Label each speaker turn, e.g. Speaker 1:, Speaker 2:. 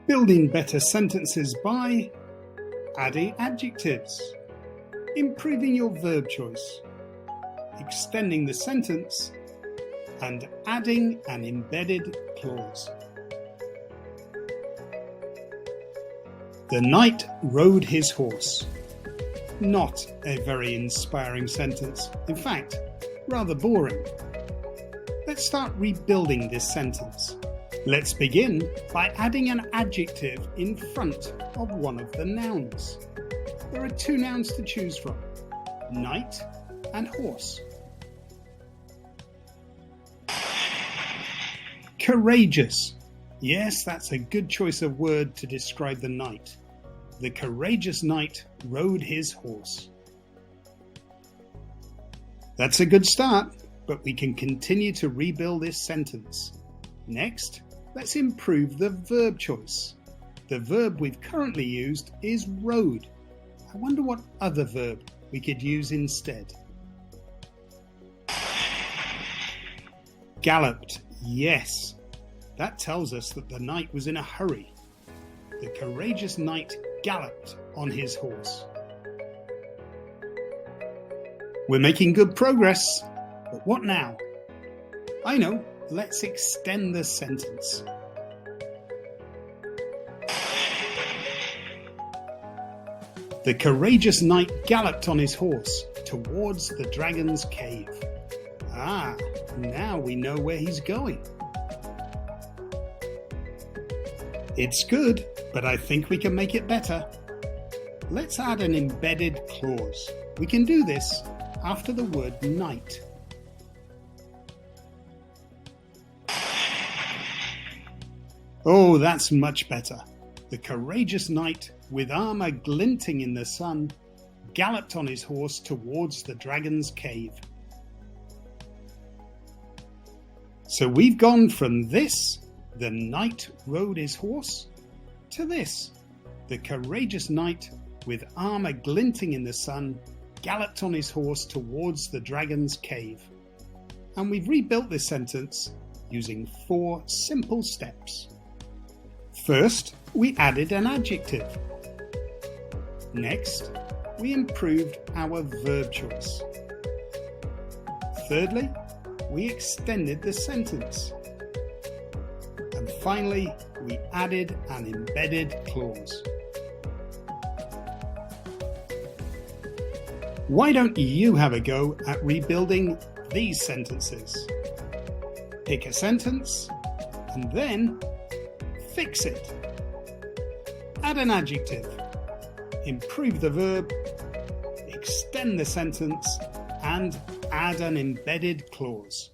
Speaker 1: Building better sentences by adding adjectives, improving your verb choice, extending the sentence, and adding an embedded clause. The knight rode his horse. Not a very inspiring sentence. In fact, rather boring. Let's start rebuilding this sentence. Let's begin by adding an adjective in front of one of the nouns. There are two nouns to choose from, knight and horse. Courageous. Yes, that's a good choice of word to describe the knight. The courageous knight rode his horse. That's a good start, but we can continue to rebuild this sentence. Next, let's improve the verb choice. The verb we've currently used is rode. I wonder what other verb we could use instead. Galloped. Yes, that tells us that the knight was in a hurry. The courageous knight galloped on his horse. We're making good progress, but what now? I know, let's extend the sentence. The courageous knight galloped on his horse towards the dragon's cave. Ah, now we know where he's going. It's good, but I think we can make it better. Let's add an embedded clause. We can do this after the word knight. Oh, that's much better. The courageous knight, with armor glinting in the sun, galloped on his horse towards the dragon's cave. So we've gone from this, the knight rode his horse, to this, the courageous knight, with armor glinting in the sun, galloped on his horse towards the dragon's cave. And we've rebuilt this sentence using 4 simple steps. First, we added an adjective. Next, we improved our verb choice. Thirdly, we extended the sentence. And finally, we added an embedded clause. Why don't you have a go at rebuilding these sentences? Pick a sentence and then fix it. Add an adjective, improve the verb, extend the sentence, and add an embedded clause.